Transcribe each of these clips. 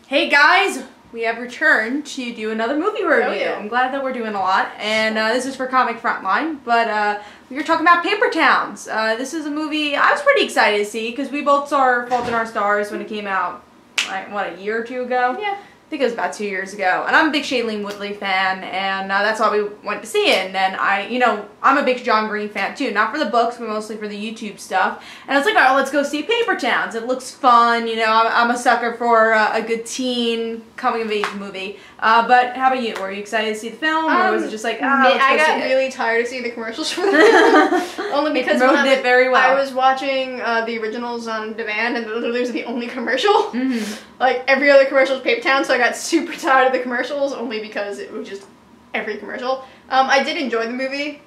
Hey guys, we have returned to do another movie review. Oh, yeah. I'm glad that we're doing a lot, and this is for Comic Frontline, but we were talking about Paper Towns. This is a movie I was pretty excited to see because we both saw Fault in Our Stars when it came out, like, what, a year or two ago? Yeah. I think it was about 2 years ago, and I'm a big Shailene Woodley fan, and that's why we went to see it. And then I'm a big John Green fan too, not for the books, but mostly for the YouTube stuff. And I was like, oh, let's go see Paper Towns. It looks fun, I'm a sucker for a good teen coming of age movie. But how about you? Were you excited to see the film, or was it just like, let's go I got see it? really tired of seeing the commercials for the film. Only because It promoted it very well. I was watching the originals on demand, and literally was the only commercial. Mm-hmm. Like every other commercial was Paper Town, so I got super tired of the commercials, only because it was just every commercial. I did enjoy the movie,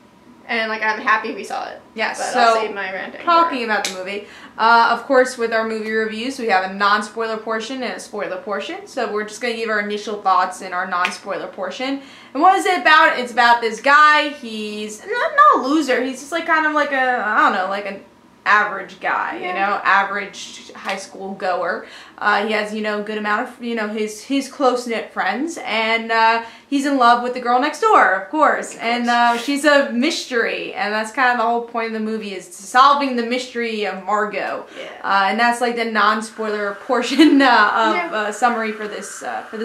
and I'm happy we saw it. Yes, but so I'll save my ranting. talking about the movie, of course, with our movie reviews, we have a non-spoiler portion and a spoiler portion. So we're just going to give our initial thoughts in our non-spoiler portion. And what is it about? It's about this guy. He's not a loser. He's just kind of like an average guy, Yeah. average high school goer. He has, good amount of, his close-knit friends, and he's in love with the girl next door, of course. And she's a mystery, and that's kind of the whole point of the movie, is solving the mystery of Margot. Yeah. And that's like the non-spoiler portion of summary for this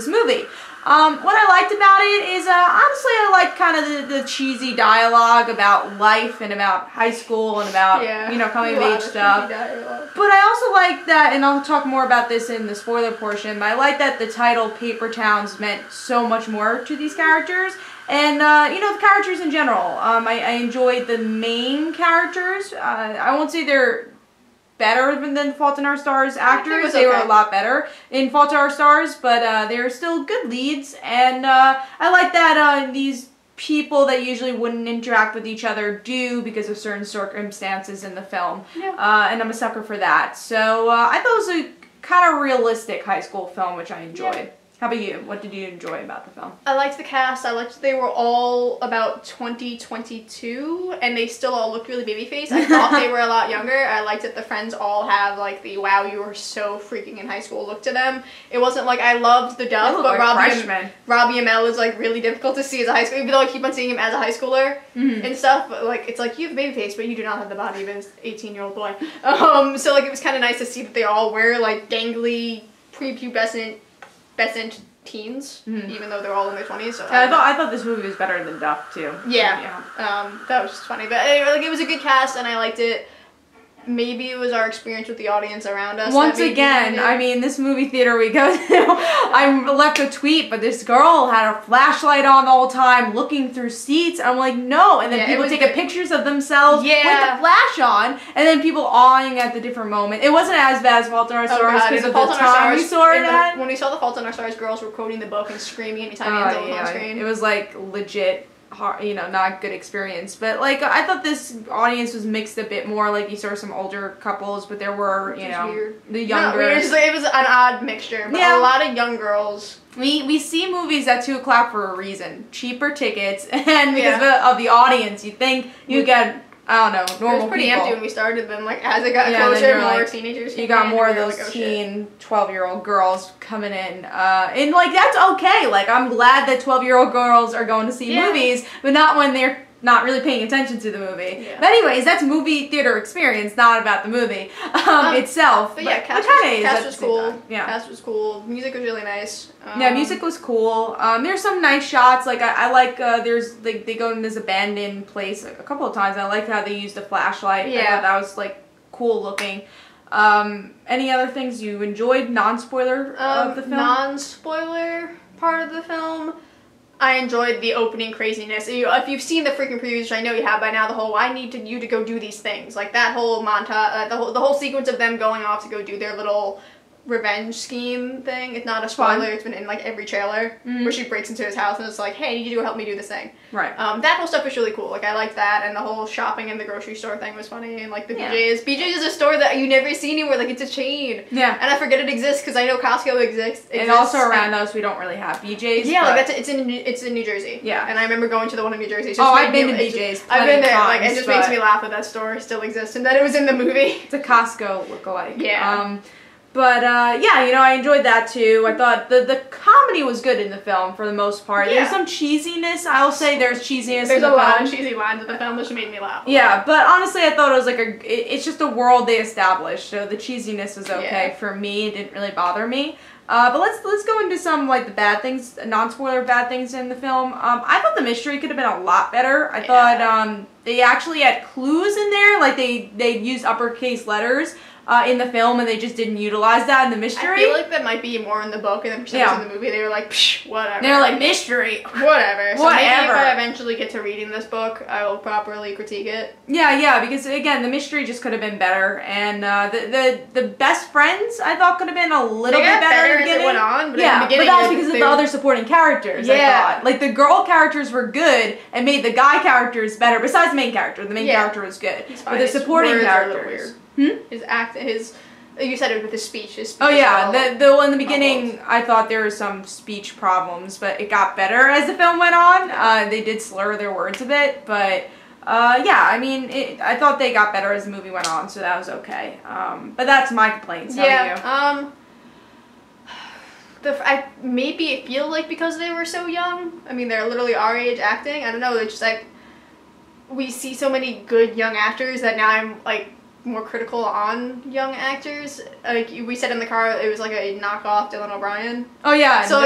movie. What I liked about it is, honestly, I like kind of the cheesy dialogue about life and about high school and about, coming of age stuff. But I also like that, and I'll talk more about this in the spoiler portion, but I like that the title Paper Towns meant so much more to these characters. And, the characters in general. I enjoyed the main characters. I won't say they're better than Fault in Our Stars actors. They were a lot better in Fault in Our Stars, but they were still good leads. And I like that these people that usually wouldn't interact with each other do because of certain circumstances in the film. Yeah. And I'm a sucker for that. So I thought it was a kind of realistic high school film, which I enjoyed. Yeah. How about you? What did you enjoy about the film? I liked the cast. I liked they were all about 22, and they still all looked really baby-faced. I thought they were a lot younger. I liked that the friends all have the wow, you were so freaking in high school look to them. It wasn't I loved the dub, but Robbie Amell is really difficult to see as a high schooler, even though I keep on seeing him as a high schooler and stuff. But it's you have a baby face, but you do not have the body of an 18-year-old boy. So it was kind of nice to see that they all were gangly, prepubescent teens, even though they're all in their 20s. So I thought this movie was better than Duff too. Yeah. That was just funny, but anyway, it was a good cast and I liked it. Maybe it was our experience with the audience around us. Once again, I mean, this movie theater we go to, I left a tweet, but this girl had a flashlight on the whole time, looking through seats. I'm like, no. And then people taking pictures of themselves with the flash on, and then people awing at the different moment. It wasn't as bad as Fault in Our Stars because of the time we saw it at. When we saw the Fault in Our Stars, girls were quoting the book and screaming anytime Ansel was on screen. It was legit. Hard, not good experience, but I thought this audience was mixed a bit more. You saw some older couples, but there were the younger. It was an odd mixture, but a lot of young girls. We see movies at 2 o'clock for a reason, cheaper tickets, and because of the audience, you think you get. I don't know, normal people. It was pretty empty when we started, then as it got closer, more teenagers. You got more of those teen 12-year-old girls coming in, and that's okay. I'm glad that 12-year-old girls are going to see movies, but not when they're not really paying attention to the movie. But anyways, that's movie theater experience, not about the movie itself. But cast was cool. Yeah, cast was cool. Music was really nice. Music was cool. There's some nice shots. I like there's they go in this abandoned place a couple of times. I like how they used the flashlight. I thought that was cool looking. Any other things you enjoyed? Non-spoiler of the film. Non-spoiler part of the film. I enjoyed the opening craziness. If you've seen the freaking previews, which I know you have by now, the whole I need you to go do these things, that whole montage, the whole sequence of them going off to go do their little revenge scheme thing. It's not a spoiler. It's been in every trailer where she breaks into his house and it's hey, I need you to help me do this thing. Right. That whole stuff was really cool. I liked that, and the whole shopping in the grocery store thing was funny, and the BJ's. BJ's is a store that you never see anywhere. It's a chain. Yeah. And I forget it exists because I know Costco exists. And also around us we don't really have BJ's. Yeah, it's in New Jersey. Yeah. And I remember going to the one in New Jersey. I've been to BJ's. I've been there. It just makes me laugh that that store still exists and that it was in the movie. It's a Costco lookalike. Yeah. But yeah, you know, I enjoyed that too. I thought the comedy was good in the film for the most part. Yeah. There's some cheesiness. I'll say there's cheesiness. There's in the a lot film. of cheesy lines in the film that made me laugh. Yeah, but honestly, I thought it was like it's just a world they established, so the cheesiness was okay for me. It didn't really bother me. But let's go into some like the bad things, non-spoiler bad things in the film. I thought the mystery could have been a lot better. I thought they actually had clues in there, like they used uppercase letters in the film, and they just didn't utilize that in the mystery. I feel like that might be more in the book, and then for some reason in the movie they were like, psh, whatever. They were like, mystery. Whatever. So maybe if I eventually get to reading this book, I will properly critique it. Yeah, because again, the mystery just could have been better, and the best friends I thought could have been a little bit better as it went on, but in the but beginning, that was because of the other supporting characters. I thought, like, the girl characters were good and made the guy characters better. Besides the main character, the main character was good, but the supporting characters. His you said it with his speech. Oh yeah, in the beginning I thought there were some speech problems, but it got better as the film went on. They did slur their words a bit, but yeah, I mean, I thought they got better as the movie went on, so that was okay. But that's my complaints. How about you? I maybe feel like because they were so young. I mean, they're literally our age acting. I don't know. They're just like, we see so many good young actors that now I'm like more critical on young actors. Like we said in the car, it was like a knockoff Dylan O'Brien. Oh yeah, so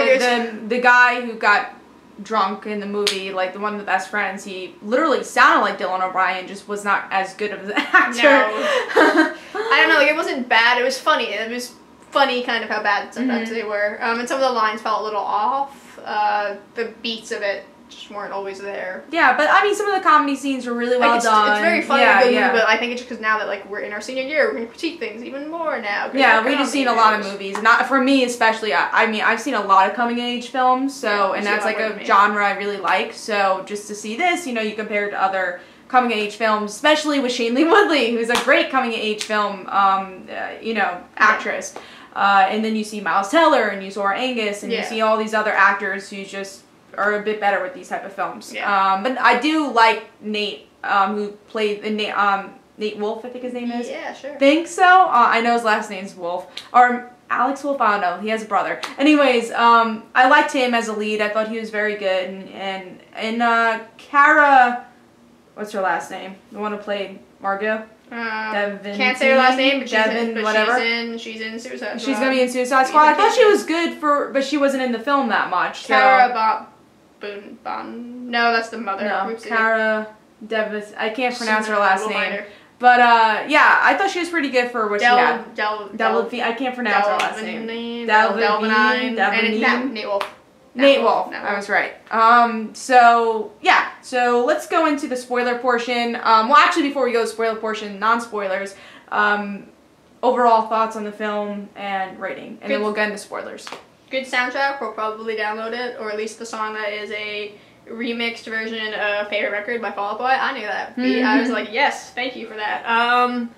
the guy who got drunk in the movie, like the one of the best friends, he literally sounded like Dylan O'Brien, just was not as good of an actor. No. I don't know, like it wasn't bad, it was funny. It was funny kind of how bad sometimes they were. And some of the lines felt a little off. The beats of it just weren't always there. Yeah, but I mean, some of the comedy scenes were really well done. It's very funny, movie, but I think it's just because now that like we're in our senior year, we're gonna critique things even more now. Yeah, we've just seen a lot of movies. Not for me, especially. I mean, I've seen a lot of coming of age films, so and that's like a genre I really like. So just to see this, you know, you compare it to other coming of age films, especially with Shailene Woodley, who's a great coming of age film, you know, actress. And then you see Miles Teller and you Zora Angus and you see all these other actors who just are a bit better with these type of films. Yeah. But I do like Nate, who played Nate Wolf, I think his name is. Yeah, sure. Think so. I know his last name's Wolf. Or Alex Wolf, I don't know. He has a brother. Anyways, I liked him as a lead. I thought he was very good. And Cara, what's her last name? The one who played Margot? Can't say her last name, but she's in Suicide Squad. She's gonna be in Suicide Squad. I thought she was good but she wasn't in the film that much. Cara Bon. No, that's the mother. No, Cara Davis. I can't pronounce her last name. But yeah, I thought she was pretty good for what she had. I can't pronounce her last name. Nate Wolf. Nate Wolf. I was right. So yeah. So let's go into the spoiler portion. Well, actually, before we go to spoiler portion, non-spoilers. Overall thoughts on the film and rating, and then we'll get into spoilers. Good soundtrack. We'll probably download it, or at least the song that is a remixed version of Favorite Record by Fall Out Boy. I knew that. I was like, yes, thank you for that. I'm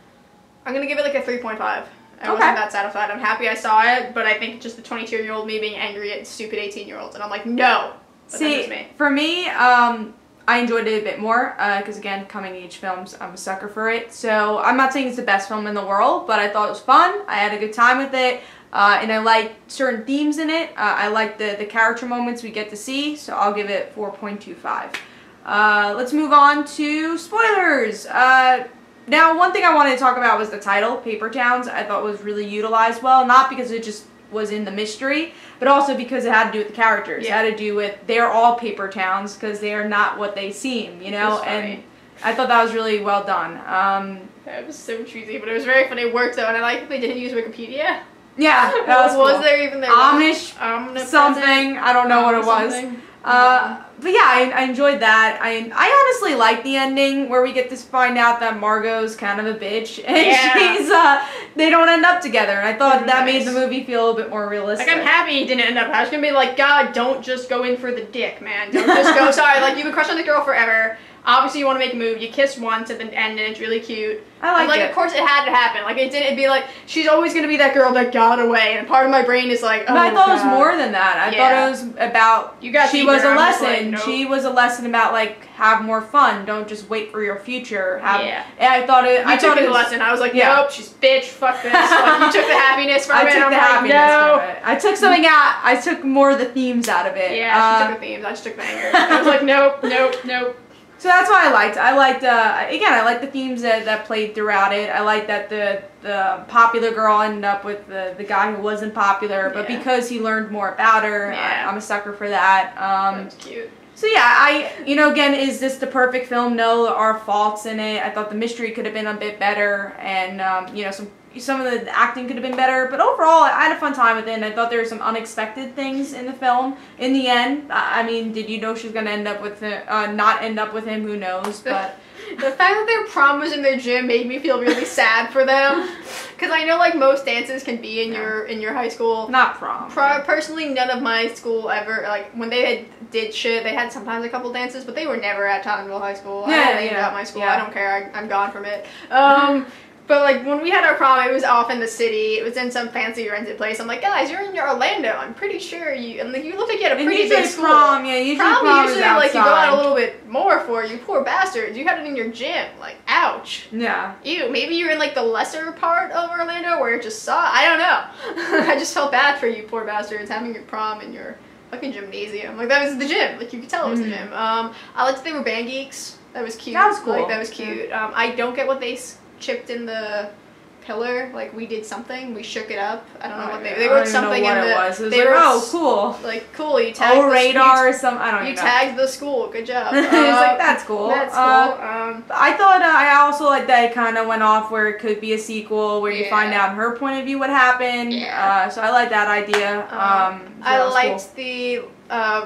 gonna give it like a 3.5. I wasn't that satisfied. I'm happy I saw it, but I think just the 22-year-old me being angry at stupid 18-year-olds, and I'm like, no. But see, for me, I enjoyed it a bit more, because again, coming age films, I'm a sucker for it. So I'm not saying it's the best film in the world, but I thought it was fun. I had a good time with it. And I like certain themes in it. I like the character moments we get to see, so I'll give it 4.25. Let's move on to spoilers. Now, one thing I wanted to talk about was the title, Paper Towns. I thought was really utilized well, not because it just was in the mystery, but also because it had to do with the characters. It had to do with they're all paper towns because they are not what they seem, you know? And I thought that was really well done. That was so cheesy, but it was very funny. It worked though, and I like that they didn't use Wikipedia. Yeah, that was cool. There even there Amish something? I don't know what it was. But yeah, I enjoyed that. I honestly like the ending where we get to find out that Margot's kind of a bitch and she's they don't end up together. And I thought that made the movie feel a bit more realistic. Like I'm happy he didn't end up. I was gonna be like, God, don't just go in for the dick, man. Don't just go. Sorry, like you've been crushing on the girl forever. Obviously, you want to make a move. You kiss once at the end, and it's really cute. I like it. Of course, it had to happen. Like, it didn't. It'd be like, she's always going to be that girl that got away. And part of my brain is like, oh, but I thought it was more than that. I thought it was about, she was a lesson. and Nope. she was a lesson about like have more fun. Don't just wait for your future. Yeah. And I thought it. I I took thought the it was, lesson. I was like, yeah. nope, she's bitch. Fuck this. Like, you took the happiness from I it. took I'm the like, happiness no. from it. I took something out. I took more of the themes out of it. Yeah, she took the themes. I just took the anger. I was like, nope, nope, nope. So that's what I liked. I liked, again, I liked the themes that played throughout it. I liked that the popular girl ended up with the guy who wasn't popular, but Yeah. because he learned more about her, Yeah. I'm a sucker for that. That's cute. So yeah, again, is this the perfect film? No, there are faults in it. I thought the mystery could have been a bit better, and some of the acting could have been better. But overall, I had a fun time with it, and I thought there were some unexpected things in the film. In the end, I mean, did you know she was gonna end up with not end up with him? Who knows? But The fact that their prom was in their gym made me feel really sad for them, because I know like most dances can be in your high school. not prom. Personally, none of my school ever, like when they did shit, they had sometimes a couple dances, but they were never at Tottenville High School. I don't think about my school. Yeah. I don't care. I'm gone from it. But like when we had our prom, it was off in the city. It was in some fancy rented place. I'm like, guys, you're in your Orlando. I'm pretty sure you. And like, you look like you had a pretty big school. Prom, yeah, usually prom is usually outside. like you go out a little bit more for. You poor bastards. You had it in your gym. Like, ouch. Yeah. Ew. Maybe you're in like the lesser part of Orlando where it just saw. I don't know. I just felt bad for you, poor bastards, having your prom in your fucking gymnasium. Like that was the gym. Like you could tell it was the gym. I liked that they were band geeks. That was cute. That was cool. Like that was cute. I don't get what they chipped in the pillar. Like we did something. We shook it up. I don't know what they wrote something in the. It was. It was they like, wrote oh, cool. Like cool. You tagged the radar or something. I don't You even know. tagged the school. Good job. It's like that's cool. That's cool. I thought I also like that it kind of went off where it could be a sequel where you Yeah. find out in her point of view what happened. Yeah. So I like that idea. So I that was liked cool. the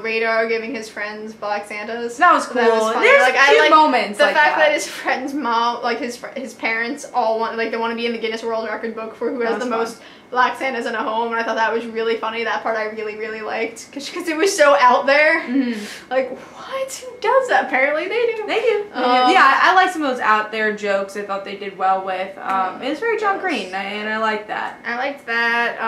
Radar giving his friends Black Santas. That was cool. That was funny. There's like, cute I like moments the like fact that. that his friend's mom, like his parents, all want they want to be in the Guinness World Record book for who has the most Black Santas in a home, and I thought that was really funny. That part I really liked because it was so out there. Like what? Who does that? Apparently they do. They do. Yeah, I like some of those out there jokes. I thought they did well with. It's very John Green, and I like that. I liked that.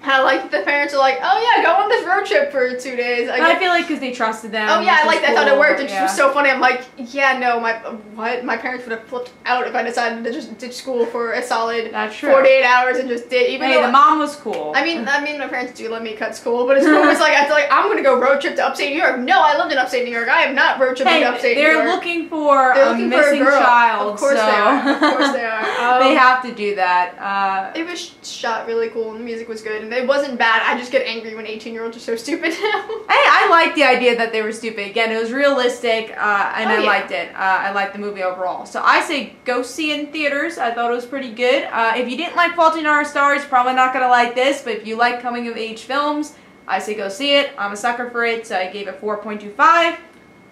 I like the parents are like, oh yeah, go on this road trip for 2 days. I feel like because they trusted them. Oh yeah, I liked that. I thought it worked. It Yeah. was so funny. I'm like, yeah, no, my parents would have flipped out if I decided to just ditch school for a solid That's true. 48 hours and just did. Even Hey, though the mom was cool. I mean, my parents do let me cut school, but it's always like I feel like I'm gonna go road trip to upstate New York. No, I lived in upstate New York. I have not road tripped to upstate New York. They're looking for They're a looking for missing a girl. child. Of course so. they are. Of course they are. They have to do that. It was shot really cool and the music was good and it wasn't bad. I just get angry when 18-year-olds are so stupid now. I liked the idea that they were stupid. Again, it was realistic, and I yeah. liked it. I liked the movie overall. So I say go see it in theaters. I thought it was pretty good. If you didn't like Fault in Our Stars, you're probably not going to like this. But if you like coming-of-age films, I say go see it. I'm a sucker for it, so I gave it 4.25.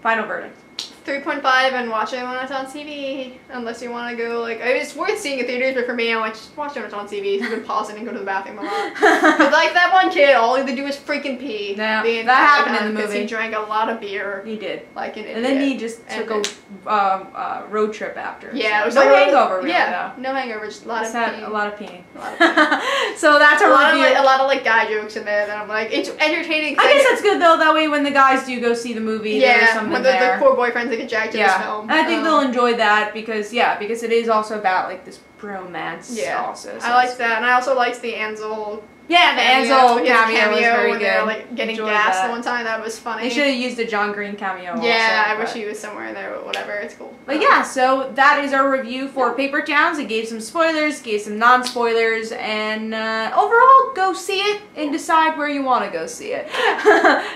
Final verdict. 3.5 and watch it when it's on TV. Unless you want to go, like, it's worth seeing in theaters, but for me, I'm like, just watch it when it's on TV. You can pause it and go to the bathroom a lot. Because, like, that one kid, all he would do is freaking pee. Yeah, the entire that happened in time the 'cause movie. He drank a lot of beer. He did. Like an idiot. And then he just And took a road trip after. Yeah, so it was no like hangover, really, Yeah, though. no hangover, just a lot Just of had peeing. a lot of peeing. A lot of peeing. So that's our a lot review. of a lot of like guy jokes in there that I'm like, it's entertaining. I guess that's good though. That way, when the guys do go see the movie, there's yeah, something when there. the poor boyfriends that get jacked in this film. And I think they'll enjoy that because it is also about like this bromance. Yeah, also. So I liked that, and I also liked the Ansel. Yeah, the Ansel his cameo was very when good. they were like getting Enjoyed gas that. the one time. That was funny. They should have used a John Green cameo. Yeah, also, I wish but- he was somewhere in there, but whatever. It's cool. But yeah, so that is our review for Paper Towns. It gave some spoilers, gave some non-spoilers, and overall, go see it and decide where you want to go see it.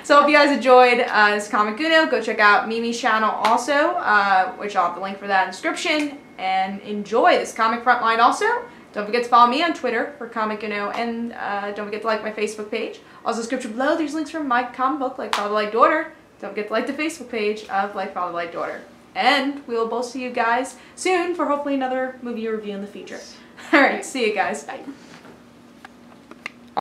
So if you guys enjoyed this Comic Uno, go check out Mimi's channel also, which I'll have the link for that in the description, and enjoy this Comic Frontline also. Don't forget to follow me on Twitter for Comic Uno, and don't forget to like my Facebook page. Also, description below, there's links from my comic book, Like Father, Like Daughter. Don't forget to like the Facebook page of Like Father, Like Daughter. And we will both see you guys soon for hopefully another movie review in the future. Alright, see you guys. Bye.